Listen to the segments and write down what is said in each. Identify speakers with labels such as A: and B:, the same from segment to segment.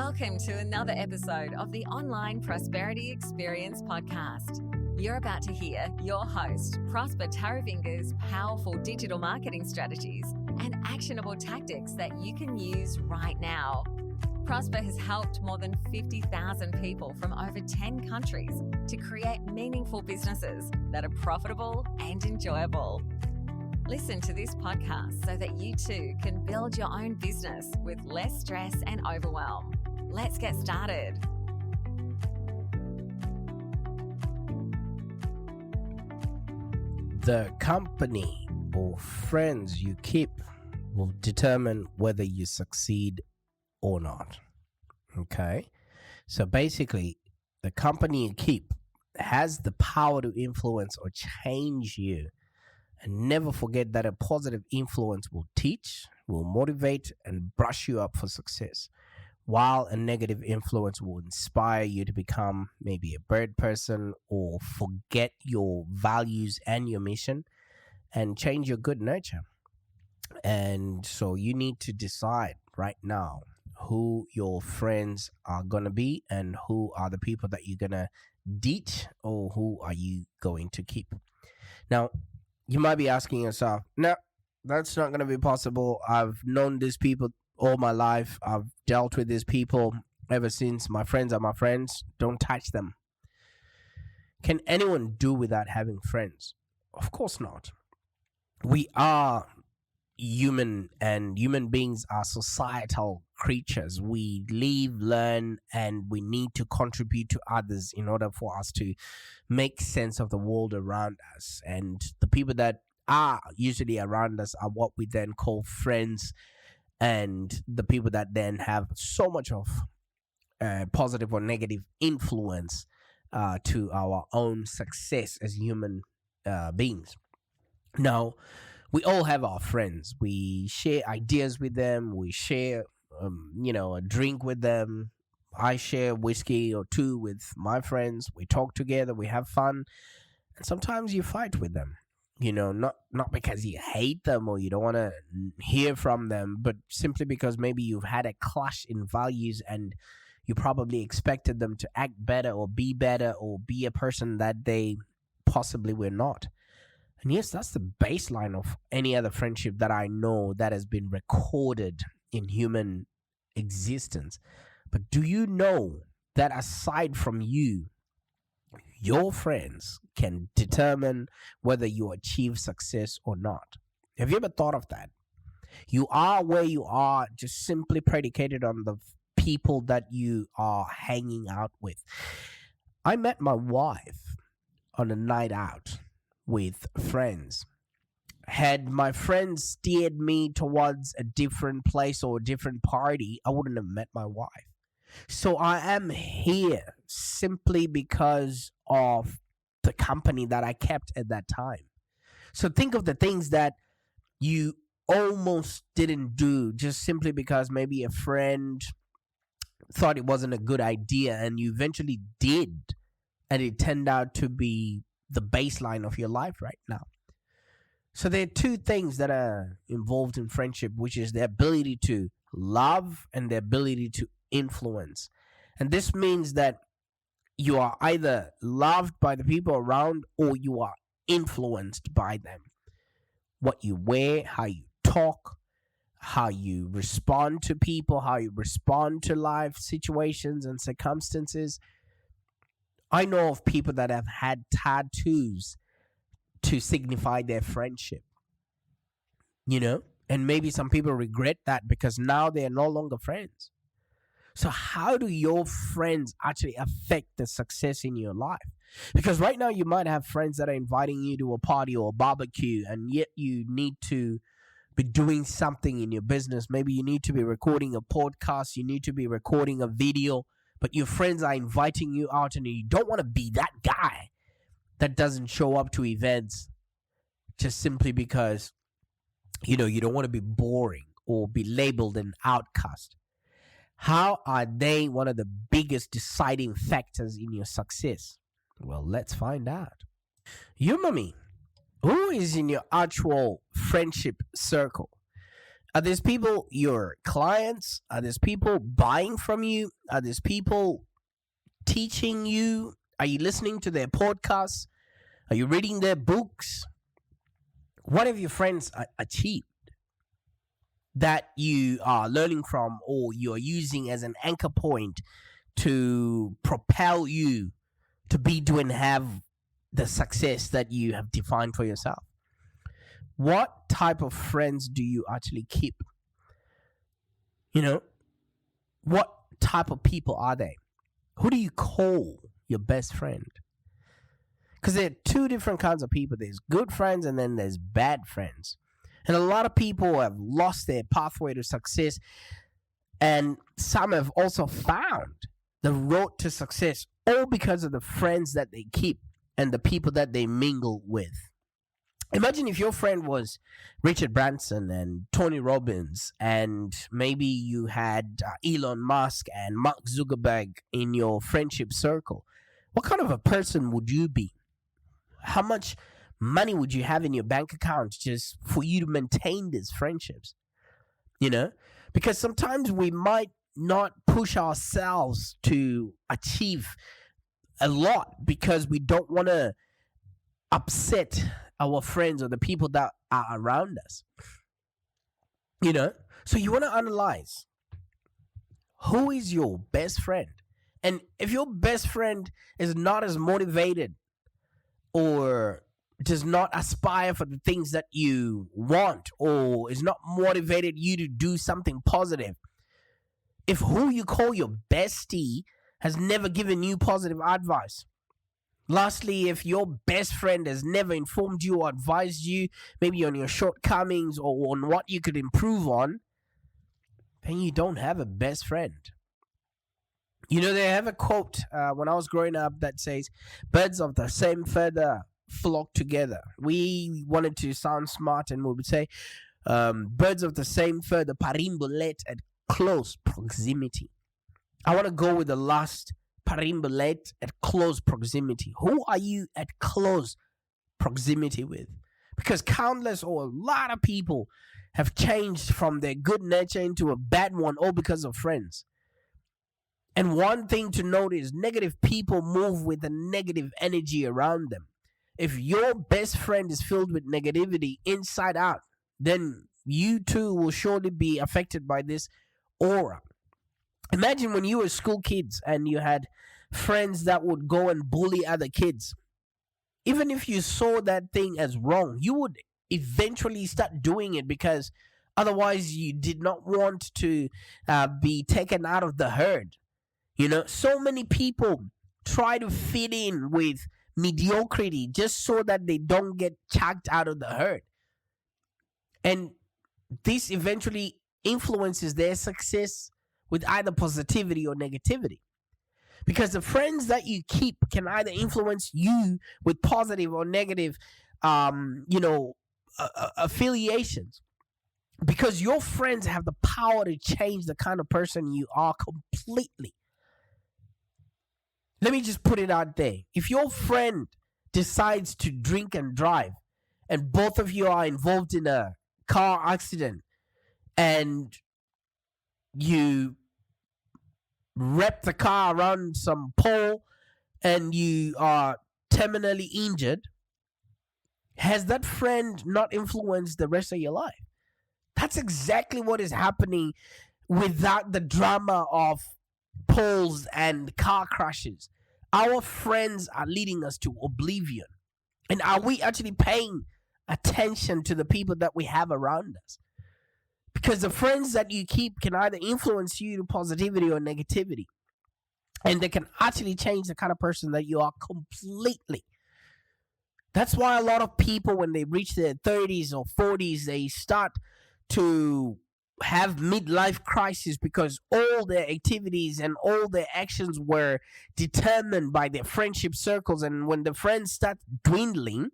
A: Welcome to another episode of the Online Prosperity Experience podcast. You're about to hear your host, Prosper Taravinga's powerful digital marketing strategies and actionable tactics that you can use right now. Prosper has helped more than 50,000 people from over 10 countries to create meaningful businesses that are profitable and enjoyable. Listen to this podcast so that you too can build your own business with less stress and overwhelm. Let's get started.
B: The company or friends you keep will determine whether you succeed or not. Okay? So basically, the company you keep has the power to influence or change you. And never forget that a positive influence will teach, will motivate, and brush you up for success, while a negative influence will inspire you to become maybe a bird person or forget your values and your mission and change your good nature. And so you need to decide right now who your friends are going to be and who are the people that you're going to ditch or who are you going to keep. Now, you might be asking yourself, no, that's not going to be possible. I've known these people all my life. I've dealt with these people ever since. My friends are my friends. Don't touch them. Can anyone do without having friends? Of course not. We are human, and human beings are societal creatures. We live, learn, and we need to contribute to others in order for us to make sense of the world around us. And the people that are usually around us are what we then call friends, and the people that then have so much of positive or negative influence to our own success as human beings. Now, we all have our friends. We share ideas with them. We share, a drink with them. I share whiskey or two with my friends. We talk together. We have fun. And sometimes you fight with them. Not because you hate them or you don't want to hear from them, but simply because maybe you've had a clash in values and you probably expected them to act better or be a person that they possibly were not. And yes, that's the baseline of any other friendship that I know that has been recorded in human existence. But do you know that aside from you, your friends can determine whether you achieve success or not? Have you ever thought of that? You are where you are just simply predicated on the people that you are hanging out with. I met my wife on a night out with friends. Had my friends steered me towards a different place or a different party, I wouldn't have met my wife. So I am here simply because of the company that I kept at that time. So think of the things that you almost didn't do just simply because maybe a friend thought it wasn't a good idea and you eventually did, and it turned out to be the baseline of your life right now. So there are two things that are involved in friendship, which is the ability to love and the ability to influence. And this means that you are either loved by the people around or you are influenced by them. What you wear, how you talk, how you respond to people, how you respond to life situations and circumstances. I know of people that have had tattoos to signify their friendship, and maybe some people regret that because now they are no longer friends. So how do your friends actually affect the success in your life? Because right now you might have friends that are inviting you to a party or a barbecue, and yet you need to be doing something in your business. Maybe you need to be recording a podcast, you need to be recording a video, but your friends are inviting you out and you don't want to be that guy that doesn't show up to events just simply because, you don't want to be boring or be labeled an outcast. How are they one of the biggest deciding factors in your success? Well, let's find out. You, mommy, who is in your actual friendship circle? Are these people your clients? Are these people buying from you? Are these people teaching you? Are you listening to their podcasts? Are you reading their books? What have your friends achieved that you are learning from, or you're using as an anchor point to propel you to be, do, and have the success that you have defined for yourself? What type of friends do you actually keep? What type of people are they? Who do you call your best friend? Because there are two different kinds of people. There's good friends and then there's bad friends. And a lot of people have lost their pathway to success. And some have also found the road to success, all because of the friends that they keep and the people that they mingle with. Imagine if your friend was Richard Branson and Tony Robbins, and maybe you had Elon Musk and Mark Zuckerberg in your friendship circle. What kind of a person would you be? How much money would you have in your bank account just for you to maintain these friendships? Because sometimes we might not push ourselves to achieve a lot because we don't want to upset our friends or the people that are around us. So you want to analyze, who is your best friend? And if your best friend is not as motivated or does not aspire for the things that you want, or is not motivated you to do something positive, if who you call your bestie has never given you positive advice, lastly, if your best friend has never informed you or advised you maybe on your shortcomings or on what you could improve on, then you don't have a best friend. They have a quote when I was growing up that says, birds of the same feather flock together. We wanted to sound smart and we would say, birds of the same feather parimbolate at close proximity. I want to go with the last, parimbolate at close proximity. Who are you at close proximity with? Because countless or a lot of people have changed from their good nature into a bad one, all because of friends. And one thing to note is negative people move with a negative energy around them. If your best friend is filled with negativity inside out, then you too will surely be affected by this aura. Imagine when you were school kids and you had friends that would go and bully other kids. Even if you saw that thing as wrong, you would eventually start doing it because otherwise you did not want to be taken out of the herd. So many people try to fit in with mediocrity just so that they don't get chucked out of the herd. And this eventually influences their success with either positivity or negativity. Because the friends that you keep can either influence you with positive or negative, affiliations. Because your friends have the power to change the kind of person you are completely. Let me just put it out there. If your friend decides to drink and drive, and both of you are involved in a car accident, and you wrap the car around some pole and you are terminally injured, has that friend not influenced the rest of your life? That's exactly what is happening without the drama of poles and car crashes. Our friends are leading us to oblivion. And are we actually paying attention to the people that we have around us? Because the friends that you keep can either influence you to positivity or negativity. And they can actually change the kind of person that you are completely. That's why a lot of people, when they reach their 30s or 40s, they start to have midlife crisis because all their activities and all their actions were determined by their friendship circles. And when the friends start dwindling,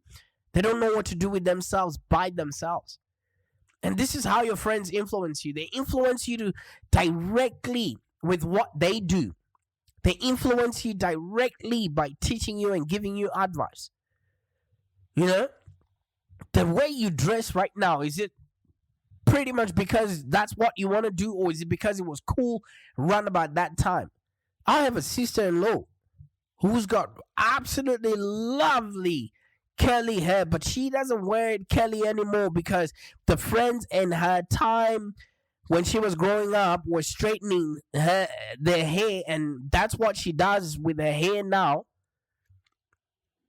B: they don't know what to do with themselves by themselves. And this is how your friends influence you. They influence you to directly with what they do. They influence you directly by teaching you and giving you advice. The way you dress right now, is it pretty much because that's what you want to do, or is it because it was cool around about that time? I have a sister-in-law who's got absolutely lovely curly hair, but she doesn't wear it curly anymore because the friends in her time when she was growing up were straightening their hair, and that's what she does with her hair now.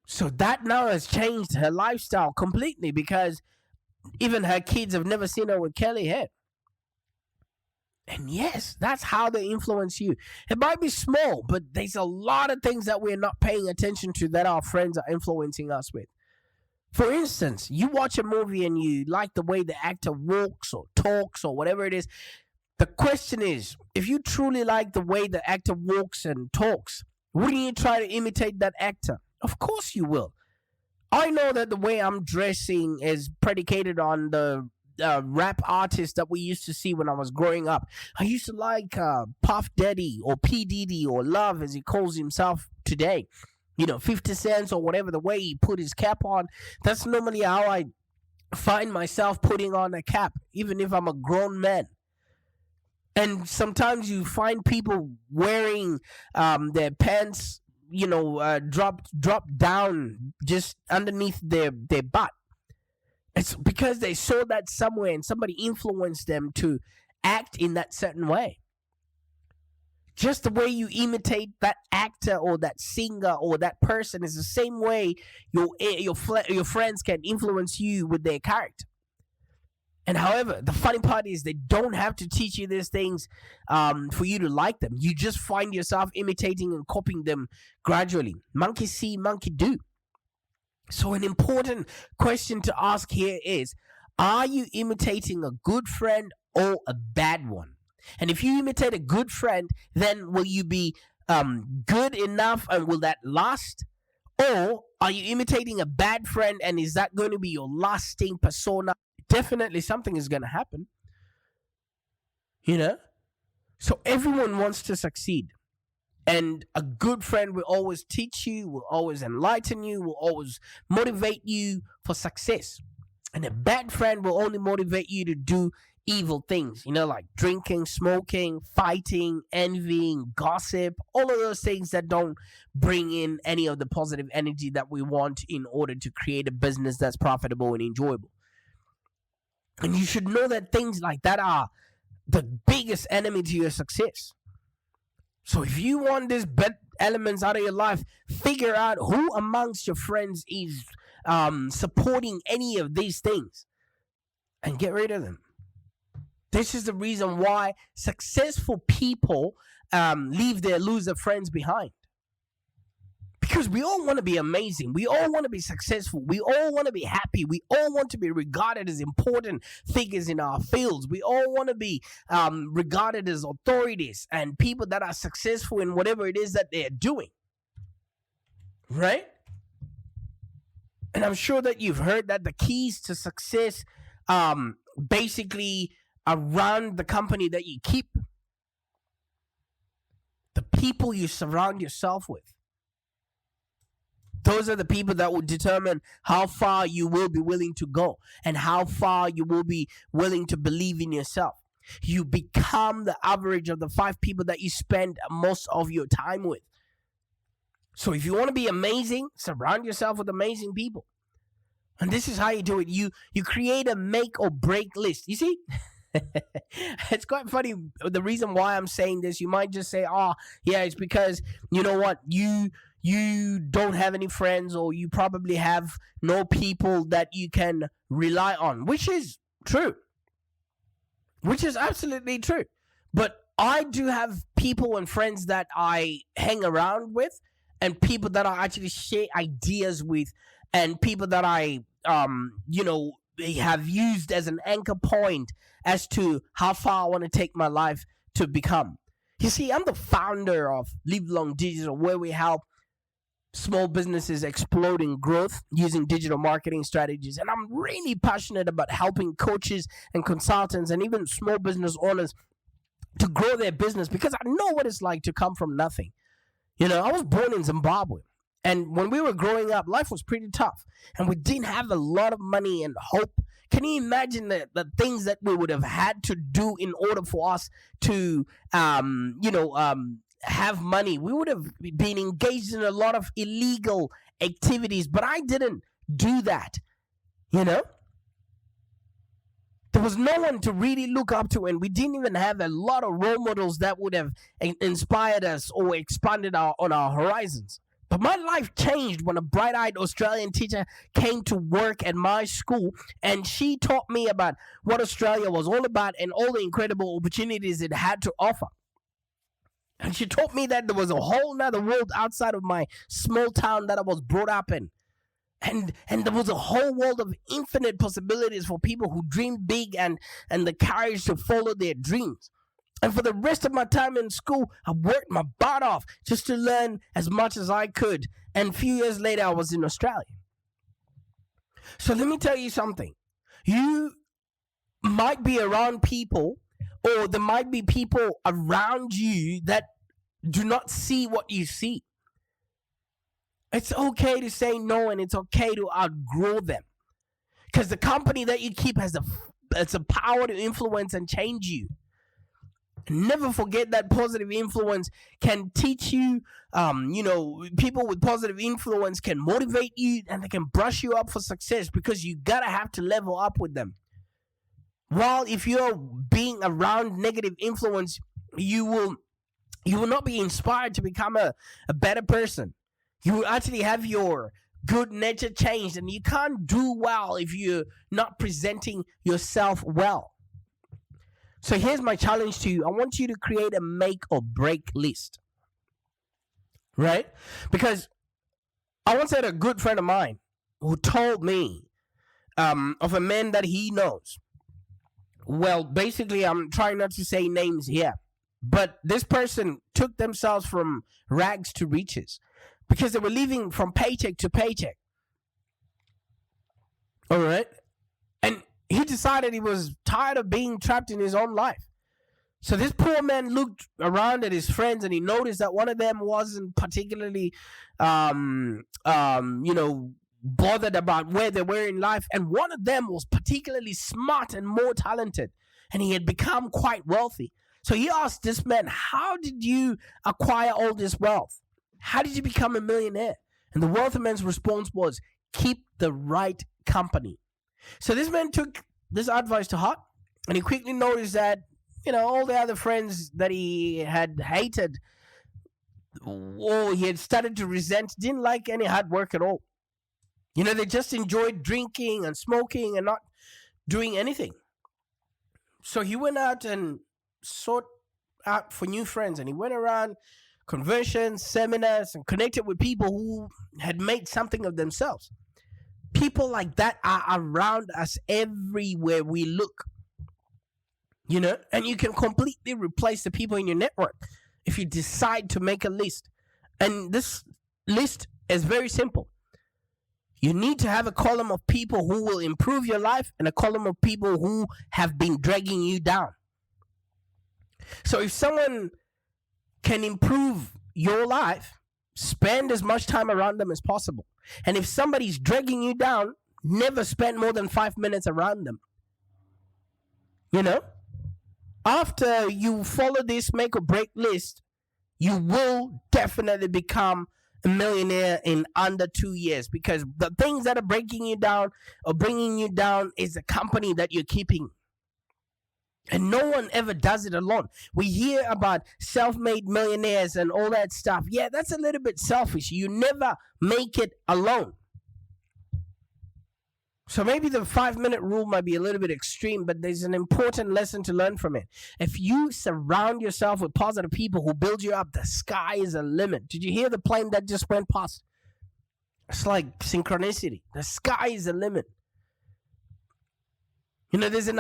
B: So that now has changed her lifestyle completely because even her kids have never seen her with curly hair. And yes, that's how they influence you. It might be small, but there's a lot of things that we're not paying attention to that our friends are influencing us with. For instance, you watch a movie and you like the way the actor walks or talks or whatever it is. The question is, if you truly like the way the actor walks and talks, wouldn't you try to imitate that actor? Of course you will. I know that the way I'm dressing is predicated on the rap artists that we used to see when I was growing up. I used to like Puff Daddy or P. Diddy or Love as he calls himself today. 50 cents or whatever, the way he put his cap on. That's normally how I find myself putting on a cap, even if I'm a grown man. And sometimes you find people wearing their pants, dropped down just underneath their butt. It's because they saw that somewhere and somebody influenced them to act in that certain way. Just the way you imitate that actor or that singer or that person is the same way your friends can influence you with their character. And however, the funny part is they don't have to teach you these things for you to like them. You just find yourself imitating and copying them gradually. Monkey see, monkey do. So an important question to ask here is, are you imitating a good friend or a bad one? And if you imitate a good friend, then will you be good enough and will that last? Or are you imitating a bad friend and is that going to be your lasting persona? Definitely something is going to happen. So everyone wants to succeed. And a good friend will always teach you, will always enlighten you, will always motivate you for success. And a bad friend will only motivate you to do evil things, like drinking, smoking, fighting, envying, gossip, all of those things that don't bring in any of the positive energy that we want in order to create a business that's profitable and enjoyable. And you should know that things like that are the biggest enemy to your success. So if you want these bad elements out of your life, figure out who amongst your friends is supporting any of these things and get rid of them. This is the reason why successful people leave their loser friends behind. Because we all want to be amazing. We all want to be successful. We all want to be happy. We all want to be regarded as important figures in our fields. We all want to be regarded as authorities and people that are successful in whatever it is that they're doing. Right? And I'm sure that you've heard that the keys to success basically around the company that you keep, the people you surround yourself with. Those are the people that will determine how far you will be willing to go and how far you will be willing to believe in yourself. You become the average of the 5 people that you spend most of your time with. So if you want to be amazing, surround yourself with amazing people. And this is how you do it. You create a make or break list. You see? It's quite funny. The reason why I'm saying this, you might just say, it's because, you know what, you don't have any friends, or you probably have no people that you can rely on, which is true. Which is absolutely true. But I do have people and friends that I hang around with, and people that I actually share ideas with, and people that I, have used as an anchor point as to how far I want to take my life to become. You see, I'm the founder of Live Long Digital, where we help small businesses explode in growth using digital marketing strategies. And I'm really passionate about helping coaches and consultants and even small business owners to grow their business, because I know what it's like to come from nothing. I was born in Zimbabwe. And when we were growing up, life was pretty tough. And we didn't have a lot of money and hope. Can you imagine the things that we would have had to do in order for us to, have money? We would have been engaged in a lot of illegal activities, but I didn't do that. There was no one to really look up to, and we didn't even have a lot of role models that would have inspired us or expanded on our horizons. But my life changed when a bright-eyed Australian teacher came to work at my school, and she taught me about what Australia was all about and all the incredible opportunities it had to offer. And she taught me that there was a whole nother world outside of my small town that I was brought up in. And there was a whole world of infinite possibilities for people who dream big and the courage to follow their dreams. And for the rest of my time in school, I worked my butt off just to learn as much as I could. And a few years later, I was in Australia. So let me tell you something. You might be around people, or there might be people around you that do not see what you see. It's okay to say no, and it's okay to outgrow them. Because the company that you keep has the power to influence and change you. Never forget that positive influence can teach you, people with positive influence can motivate you and they can brush you up for success, because you gotta have to level up with them. While if you're being around negative influence, you will not be inspired to become a better person. You will actually have your good nature changed, and you can't do well if you're not presenting yourself well. So here's my challenge to you. I want you to create a make or break list. Right? Because I once had a good friend of mine who told me of a man that he knows. Well, basically, I'm trying not to say names here. But this person took themselves from rags to riches because they were living from paycheck to paycheck. All right? And he decided he was tired of being trapped in his own life. So this poor man looked around at his friends, and he noticed that one of them wasn't particularly, bothered about where they were in life. And one of them was particularly smart and more talented. And he had become quite wealthy. So he asked this man, how did you acquire all this wealth? How did you become a millionaire? And the wealthy man's response was, keep the right company. So this man took this advice to heart, and he quickly noticed that, all the other friends that he had hated or he had started to resent didn't like any hard work at all. They just enjoyed drinking and smoking and not doing anything. So he went out and sought out for new friends, and he went around conventions, seminars, and connected with people who had made something of themselves. People like that are around us everywhere we look. And you can completely replace the people in your network if you decide to make a list. And this list is very simple. You need to have a column of people who will improve your life and a column of people who have been dragging you down. So if someone can improve your life, spend as much time around them as possible. And if somebody's dragging you down, never spend more than 5 minutes around them. After you follow this make or break list, you will definitely become a millionaire in under 2 years, because the things that are breaking you down or bringing you down is the company that you're keeping. And no one ever does it alone. We hear about self-made millionaires and all that stuff. Yeah, that's a little bit selfish. You never make it alone. So maybe the 5-minute rule might be a little bit extreme, but there's an important lesson to learn from it. If you surround yourself with positive people who build you up, the sky is the limit. Did you hear the plane that just went past? It's like synchronicity. The sky is the limit. There's an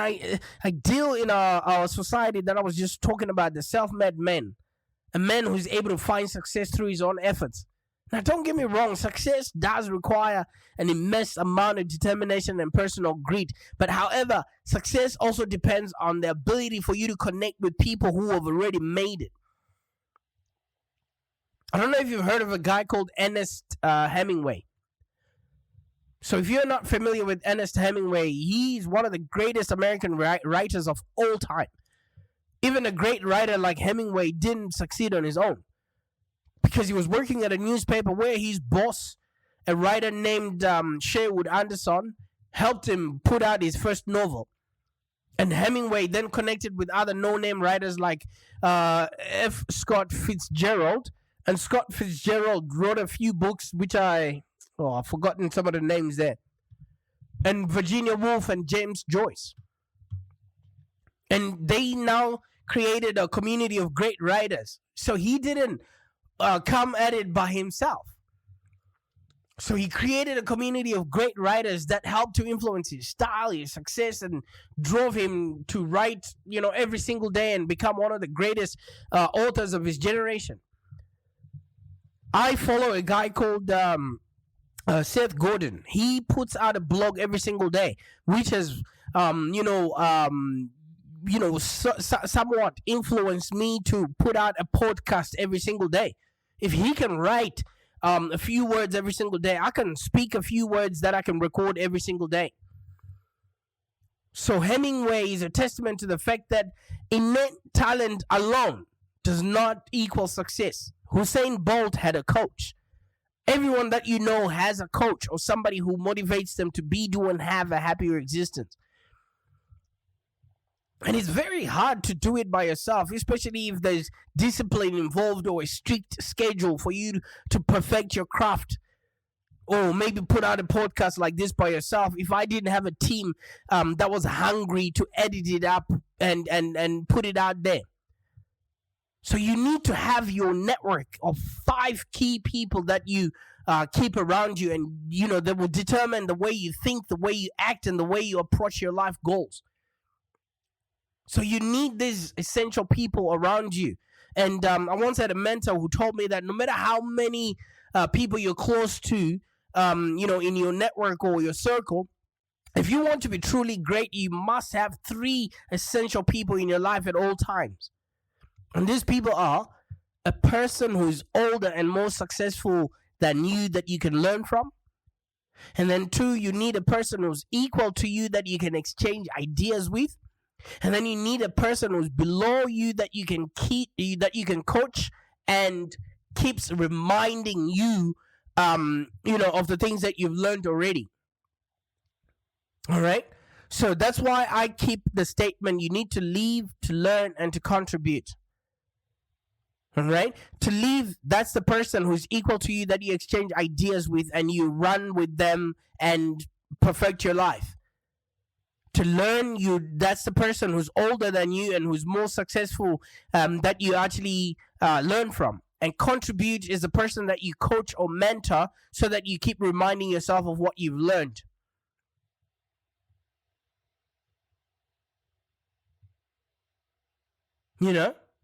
B: ideal in our society that I was just talking about, the self-made man. A man who's able to find success through his own efforts. Now, don't get me wrong, success does require an immense amount of determination and personal grit. But however, success also depends on the ability for you to connect with people who have already made it. I don't know if you've heard of a guy called Ernest Hemingway. So if you're not familiar with Ernest Hemingway, he's one of the greatest American writers of all time. Even a great writer like Hemingway didn't succeed on his own because he was working at a newspaper where his boss, a writer named Sherwood Anderson, helped him put out his first novel. And Hemingway then connected with other no-name writers like F. Scott Fitzgerald. And Scott Fitzgerald wrote a few books, which I've forgotten some of the names there. And Virginia Woolf and James Joyce. And they now created a community of great writers. So he didn't come at it by himself. So he created a community of great writers that helped to influence his style, his success, and drove him to write, every single day and become one of the greatest authors of his generation. I follow a guy called Seth Godin. He puts out a blog every single day, which has, somewhat influenced me to put out a podcast every single day. If he can write a few words every single day, I can speak a few words that I can record every single day. So Hemingway is a testament to the fact that innate talent alone does not equal success. Usain Bolt had a coach. Everyone that you know has a coach or somebody who motivates them to be, do, and have a happier existence. And it's very hard to do it by yourself, especially if there's discipline involved or a strict schedule for you to perfect your craft. Or maybe put out a podcast like this by yourself. If I didn't have a team that was hungry to edit it up and put it out there. So you need to have your network of 5 key people that you keep around you, and that will determine the way you think, the way you act, and the way you approach your life goals. So you need these essential people around you. And I once had a mentor who told me that no matter how many people you're close to, in your network or your circle, if you want to be truly great, you must have 3 essential people in your life at all times. And these people are a person who's older and more successful than you that you can learn from. And then 2, you need a person who's equal to you that you can exchange ideas with. And then you need a person who's below you that you can coach and keeps reminding you, of the things that you've learned already. All right. So that's why I keep the statement: you need to leave, to learn, and to contribute. All right. To leave, that's the person who's equal to you that you exchange ideas with and you run with them and perfect your life. To learn, that's the person who's older than you and who's more successful that you actually learn from. And contribute is the person that you coach or mentor so that you keep reminding yourself of what you've learned.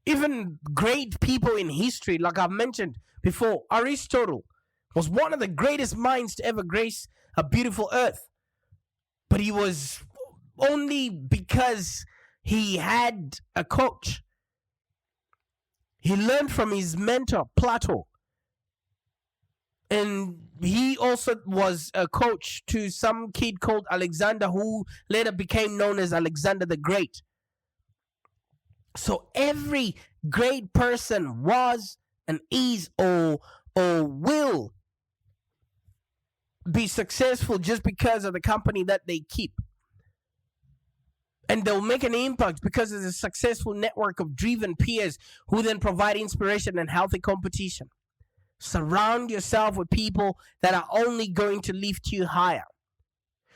B: Even great people in history, like I've mentioned before, Aristotle was one of the greatest minds to ever grace a beautiful earth. But he was only because he had a coach. He learned from his mentor, Plato. And he also was a coach to some kid called Alexander, who later became known as Alexander the Great. So every great person was and is or will be successful just because of the company that they keep. And they'll make an impact because of a successful network of driven peers who then provide inspiration and healthy competition. Surround yourself with people that are only going to lift you higher.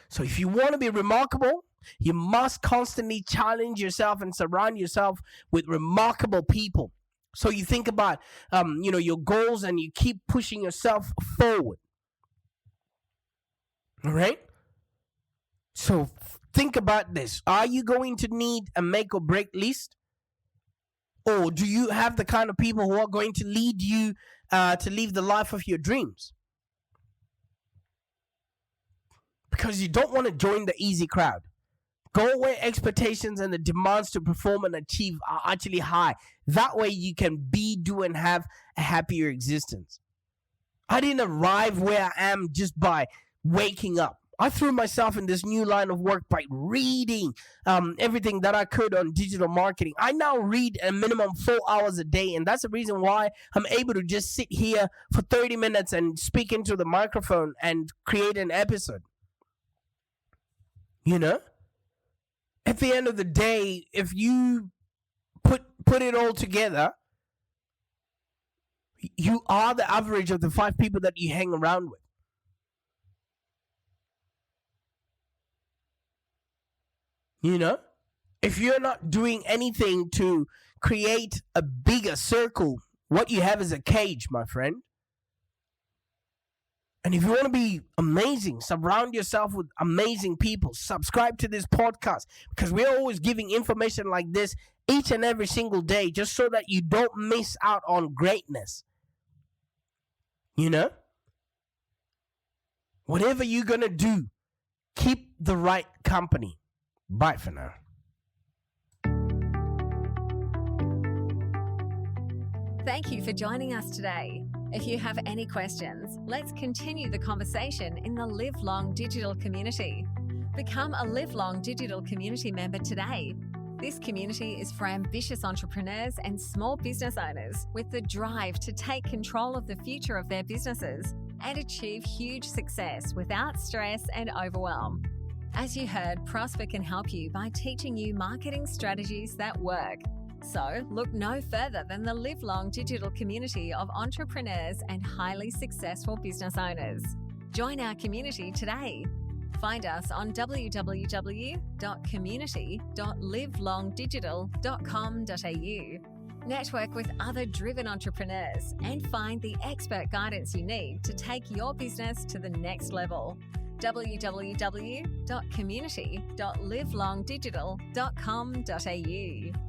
B: So if you want to be remarkable, you must constantly challenge yourself and surround yourself with remarkable people. So you think about, your goals and you keep pushing yourself forward. All right? So think about this. Are you going to need a make or break list? Or do you have the kind of people who are going to lead you to live the life of your dreams? Because you don't want to join the easy crowd. Go where expectations and the demands to perform and achieve are actually high. That way you can be, do, and have a happier existence. I didn't arrive where I am just by waking up. I threw myself in this new line of work by reading everything that I could on digital marketing. I now read a minimum 4 hours a day, and that's the reason why I'm able to just sit here for 30 minutes and speak into the microphone and create an episode. You know? At the end of the day, if you put it all together, you are the average of the 5 people that you hang around with. You know? If you're not doing anything to create a bigger circle, what you have is a cage, my friend. And if you want to be amazing, surround yourself with amazing people. Subscribe to this podcast because we're always giving information like this each and every single day just so that you don't miss out on greatness. You know? Whatever you're going to do, keep the right company. Bye for now.
A: Thank you for joining us today. If you have any questions, let's continue the conversation in the Live Long Digital community. Become a Live Long Digital community member today. This community is for ambitious entrepreneurs and small business owners with the drive to take control of the future of their businesses and achieve huge success without stress and overwhelm. As you heard, Prosper can help you by teaching you marketing strategies that work. So, look no further than the Live Long Digital community of entrepreneurs and highly successful business owners. Join our community today. Find us on www.community.livelongdigital.com.au. Network with other driven entrepreneurs and find the expert guidance you need to take your business to the next level. www.community.livelongdigital.com.au